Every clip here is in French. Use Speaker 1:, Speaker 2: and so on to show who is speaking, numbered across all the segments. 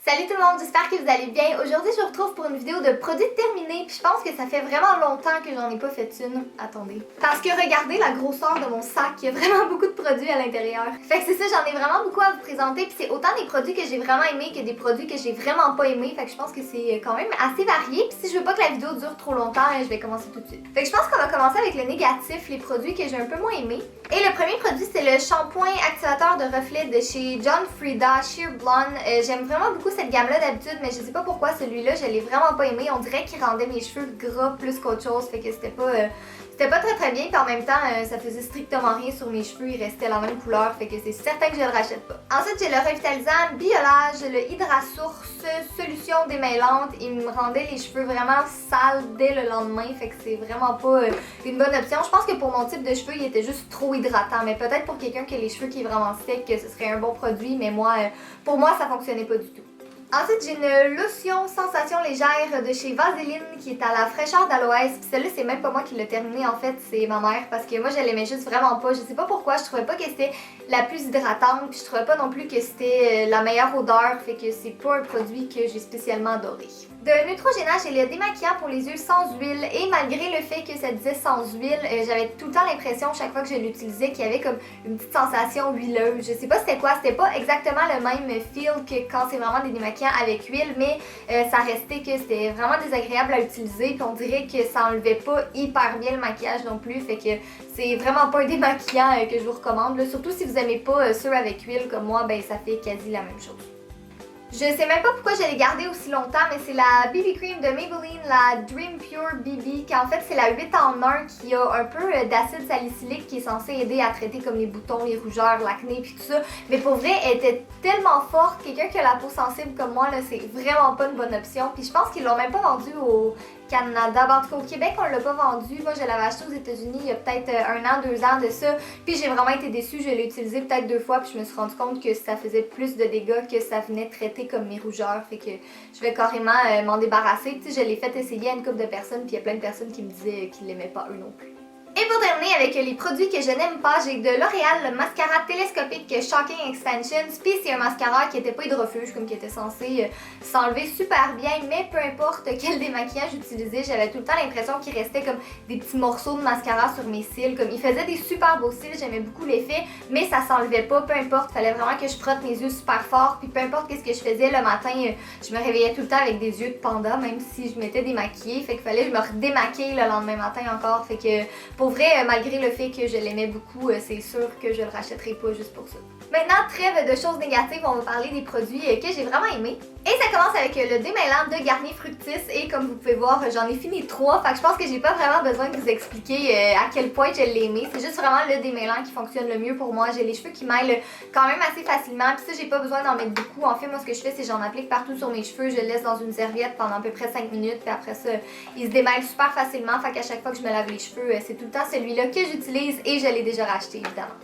Speaker 1: Salut tout le monde, j'espère que vous allez bien. Aujourd'hui, je vous retrouve pour une vidéo de produits terminés. Puis je pense que ça fait vraiment longtemps que j'en ai pas fait une. Attendez. Parce que regardez la grosseur de mon sac, il y a vraiment beaucoup de produits à l'intérieur. Fait que c'est ça, j'en ai vraiment beaucoup à vous présenter. Puis c'est autant des produits que j'ai vraiment aimés que des produits que j'ai vraiment pas aimés. Fait que je pense que c'est quand même assez varié. Puis si je veux pas que la vidéo dure trop longtemps, je vais commencer tout de suite. Fait que je pense qu'on va commencer avec le négatif, les produits que j'ai un peu moins aimés. Et le premier produit, c'est le shampoing activateur de reflet de chez John Frieda Sheer Blonde. J'aime vraiment beaucoup cette gamme-là d'habitude, mais je sais pas pourquoi celui-là, je l'ai vraiment pas aimé. On dirait qu'il rendait mes cheveux gras plus qu'autre chose, fait que c'était pas très bien, puis en même temps, ça faisait strictement rien sur mes cheveux, il restait la même couleur, fait que c'est certain que je le rachète pas. Ensuite, j'ai le revitalisant Biolage, le Hydrasource solution démêlante. Il me rendait les cheveux vraiment sales dès le lendemain, fait que c'est vraiment pas une bonne option. Je pense que pour mon type de cheveux, il était juste trop hydratant, mais peut-être pour quelqu'un qui a les cheveux qui est vraiment secs, ce serait un bon produit, mais moi, pour moi, ça fonctionnait pas du tout. Ensuite, j'ai une lotion sensation légère de chez Vaseline qui est à la fraîcheur d'aloès. Puis celle-là, c'est même pas moi qui l'ai terminée en fait, c'est ma mère parce que moi je l'aimais juste vraiment pas. Je sais pas pourquoi, je trouvais pas que c'était la plus hydratante, puis je trouvais pas non plus que c'était la meilleure odeur, fait que c'est pas un produit que j'ai spécialement adoré. De Neutrogena, j'ai le démaquillant pour les yeux sans huile et malgré le fait que ça disait sans huile, j'avais tout le temps l'impression chaque fois que je l'utilisais qu'il y avait comme une petite sensation huileuse. Je sais pas c'était quoi, c'était pas exactement le même feel que quand c'est vraiment des démaquillants avec huile, mais ça restait que c'était vraiment désagréable à utiliser, puis on dirait que ça enlevait pas hyper bien le maquillage non plus, fait que c'est vraiment pas un démaquillant que je vous recommande, là. Surtout si vous aimez pas ceux avec huile comme moi, ben ça fait quasi la même chose. Je sais même pas pourquoi je l'ai gardée aussi longtemps, mais c'est la BB Cream de Maybelline, la Dream Pure BB, qui en fait c'est la 8 en 1 qui a un peu d'acide salicylique qui est censé aider à traiter comme les boutons, les rougeurs, l'acné puis tout ça. Mais pour vrai, elle était tellement forte, quelqu'un qui a la peau sensible comme moi, là, c'est vraiment pas une bonne option. Puis je pense qu'ils l'ont même pas vendue au Canada. En tout cas, au Québec, on l'a pas vendu. Moi, je l'avais acheté aux États-Unis il y a peut-être 1 an, 2 ans de ça. Puis j'ai vraiment été déçue. Je l'ai utilisé peut-être 2 fois. Puis je me suis rendu compte que ça faisait plus de dégâts que ça venait traiter comme mes rougeurs. Fait que je vais carrément m'en débarrasser. Puis je l'ai fait essayer à une couple de personnes. Puis il y a plein de personnes qui me disaient qu'ils l'aimaient pas eux non plus. Et pour terminer avec les produits que je n'aime pas, j'ai de L'Oréal le mascara télescopique Shocking Extensions. Puis c'est un mascara qui était pas hydrofuge, comme qui était censé s'enlever super bien, mais peu importe quel démaquillant j'utilisais, j'avais tout le temps l'impression qu'il restait comme des petits morceaux de mascara sur mes cils. Comme il faisait des super beaux cils, j'aimais beaucoup l'effet, mais ça s'enlevait pas, peu importe, fallait vraiment que je frotte mes yeux super fort. Puis peu importe qu'est-ce que je faisais le matin, je me réveillais tout le temps avec des yeux de panda, même si je m'étais démaquillée. Fait qu'il fallait que je me redémaquille le lendemain matin encore. Fait que pour vrai, malgré le fait que je l'aimais beaucoup, c'est sûr que je le rachèterai pas juste pour ça. Maintenant, trêve de choses négatives, on va parler des produits que j'ai vraiment aimés. Et ça commence avec le démêlant de Garnier Fructis et comme vous pouvez voir, j'en ai fini 3, fait que je pense que j'ai pas vraiment besoin de vous expliquer à quel point je l'ai aimé. C'est juste vraiment le démêlant qui fonctionne le mieux pour moi. J'ai les cheveux qui mêlent quand même assez facilement, puis ça j'ai pas besoin d'en mettre beaucoup. En fait, moi ce que je fais, c'est j'en applique partout sur mes cheveux, je le laisse dans une serviette pendant à peu près 5 minutes, puis après ça, il se démêle super facilement, fait qu'à chaque fois que je me lave les cheveux, c'est tout le temps celui-là que j'utilise et je l'ai déjà racheté évidemment.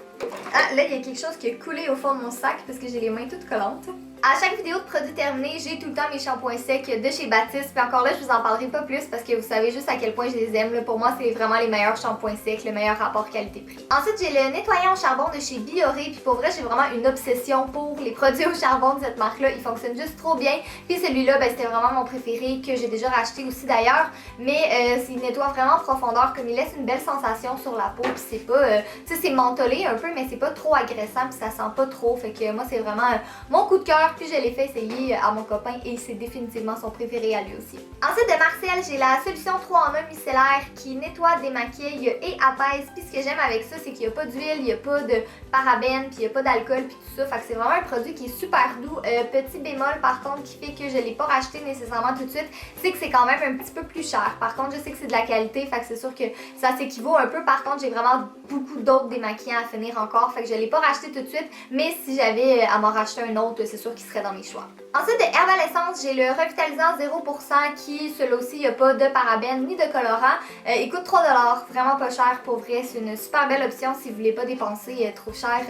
Speaker 1: Ah, là, il y a quelque chose qui a coulé au fond de mon sac parce que j'ai les mains toutes collantes. À chaque vidéo de produits terminés, j'ai tout le temps mes shampoings secs de chez Baptiste. Puis encore là, je vous en parlerai pas plus parce que vous savez juste à quel point je les aime. Là, pour moi, c'est vraiment les meilleurs shampoings secs, le meilleur rapport qualité-prix. Ensuite, j'ai le nettoyant au charbon de chez Bioré. Puis pour vrai, j'ai vraiment une obsession pour les produits au charbon de cette marque-là. Ils fonctionnent juste trop bien. Puis celui-là, ben, c'était vraiment mon préféré que j'ai déjà racheté aussi d'ailleurs. Mais il nettoie vraiment en profondeur, comme il laisse une belle sensation sur la peau. Puis c'est pas, tu sais, c'est mentholé un peu, mais c'est pas trop agressant. Puis ça sent pas trop. Fait que moi, c'est vraiment mon coup de cœur. Puis je l'ai fait essayer à mon copain et c'est définitivement son préféré à lui aussi. Ensuite de Marcel, j'ai la solution 3 en 1 micellaire qui nettoie, démaquille et apaise. Puis ce que j'aime avec ça, c'est qu'il n'y a pas d'huile, il n'y a pas de parabènes, puis il n'y a pas d'alcool, puis tout ça. Fait que c'est vraiment un produit qui est super doux. Petit bémol par contre qui fait que je ne l'ai pas racheté nécessairement tout de suite, c'est que c'est quand même un petit peu plus cher. Par contre, je sais que c'est de la qualité, fait que c'est sûr que ça s'équivaut un peu. Par contre, j'ai vraiment beaucoup d'autres démaquillants à finir encore, fait que je ne l'ai pas racheté tout de suite. Mais si j'avais à m'en racheter un autre, c'est sûr qu'il serait dans mes choix. Ensuite de Herbal Essence, j'ai le revitalisant 0% qui, celui-là aussi, il n'y a pas de parabènes ni de colorant. Il coûte 3$, vraiment pas cher pour vrai. C'est une super belle option si vous voulez pas dépenser trop cher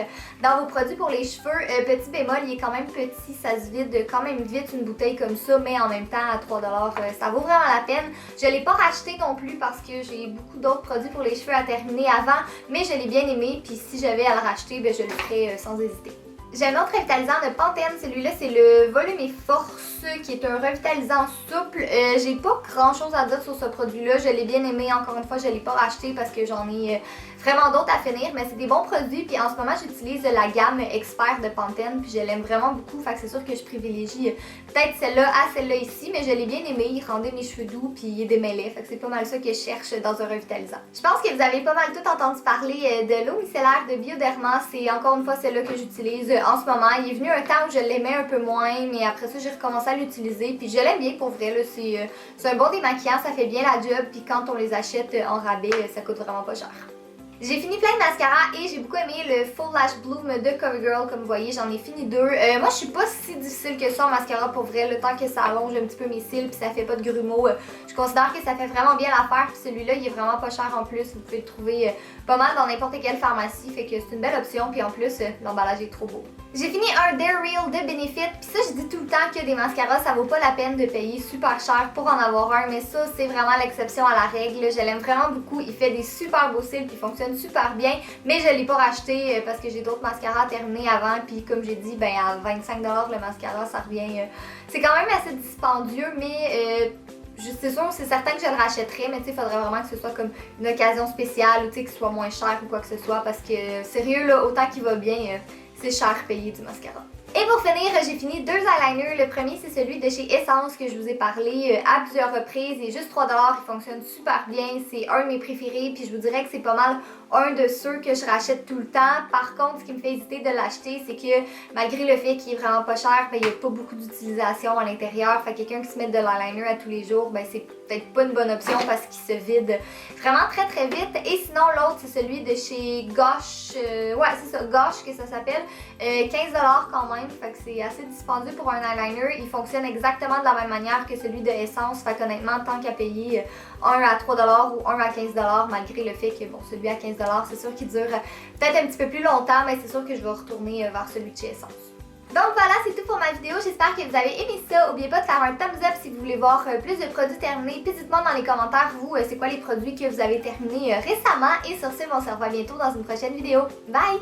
Speaker 1: dans vos produits pour les cheveux. Petit bémol, il est quand même petit, ça se vide quand même vite une bouteille comme ça, mais en même temps à 3$, ça vaut vraiment la peine. Je l'ai pas racheté non plus parce que j'ai beaucoup d'autres produits pour les cheveux à terminer avant, mais je l'ai bien aimé, puis si j'avais à le racheter, ben, je le ferais sans hésiter. J'ai un autre revitalisant de Pantene, celui-là c'est le Volume et Force qui est un revitalisant souple. J'ai pas grand chose à dire sur ce produit-là, je l'ai bien aimé, encore une fois je l'ai pas racheté parce que j'en ai vraiment d'autres à finir, mais c'est des bons produits puis en ce moment j'utilise la gamme Expert de Pantene puis je l'aime vraiment beaucoup, fait que c'est sûr que je privilégie peut-être celle-là à celle-là ici, mais je l'ai bien aimé, il rendait mes cheveux doux puis il démêlait, fait que c'est pas mal ça que je cherche dans un revitalisant. Je pense que vous avez pas mal tout entendu parler de l'eau micellaire de Bioderma, c'est encore une fois celle-là que j'utilise en ce moment. Il est venu un temps où je l'aimais un peu moins, mais après ça j'ai recommencé à l'utiliser puis je l'aime bien pour vrai, là, c'est un bon démaquillant, ça fait bien la job puis quand on les achète en rabais, ça coûte vraiment pas cher. J'ai fini plein de mascaras et j'ai beaucoup aimé le Full Lash Bloom de CoverGirl, comme vous voyez, j'en ai fini 2. Moi je suis pas si difficile que ça en mascara pour vrai, le temps que ça allonge un petit peu mes cils puis ça fait pas de grumeaux. Je considère que ça fait vraiment bien l'affaire puis celui-là il est vraiment pas cher en plus, vous pouvez le trouver pas mal dans n'importe quelle pharmacie, fait que c'est une belle option puis en plus l'emballage est trop beau. J'ai fini un Dare Real de Benefit, puis ça je dis tout le temps que des mascaras ça vaut pas la peine de payer super cher pour en avoir un, mais ça c'est vraiment l'exception à la règle, je l'aime vraiment beaucoup, il fait des super beaux cils puis il fonctionne super bien, mais je l'ai pas racheté parce que j'ai d'autres mascaras à terminer avant, puis comme j'ai dit, ben à 25$ le mascara ça revient, c'est quand même assez dispendieux, mais c'est sûr, c'est certain que je le rachèterais, mais tu sais, il faudrait vraiment que ce soit comme une occasion spéciale ou tu sais, qu'il soit moins cher ou quoi que ce soit, parce que sérieux là, autant qu'il va bien, c'est cher payer du mascara. Et pour finir, j'ai fini 2 eyeliners. Le premier, c'est celui de chez Essence que je vous ai parlé à plusieurs reprises. Il est juste 3$, il fonctionne super bien. C'est un de mes préférés, puis je vous dirais que c'est pas mal un de ceux que je rachète tout le temps. Par contre, ce qui me fait hésiter de l'acheter, c'est que malgré le fait qu'il est vraiment pas cher, ben, il n'y a pas beaucoup d'utilisation à l'intérieur. Fait que quelqu'un qui se met de l'eyeliner à tous les jours, ben, c'est peut-être pas une bonne option parce qu'il se vide vraiment très très vite. Et sinon, l'autre, c'est celui de chez Gosh. Ouais, c'est ça, Gosh que ça s'appelle. 15$ quand même. Fait que c'est assez dispendieux pour un eyeliner. Il fonctionne exactement de la même manière que celui de Essence. Fait qu'honnêtement, tant qu'à payer 1 à 3$ ou 1 à 15$, malgré le fait que bon, celui à 15$, c'est sûr qu'il dure peut-être un petit peu plus longtemps, mais c'est sûr que je vais retourner vers celui de chez Essence. Donc voilà, c'est tout pour ma vidéo. J'espère que vous avez aimé ça. N'oubliez pas de faire un thumbs up si vous voulez voir plus de produits terminés. Puis dites-moi dans les commentaires, vous, c'est quoi les produits que vous avez terminés récemment. Et sur ce, on se revoit bientôt dans une prochaine vidéo. Bye!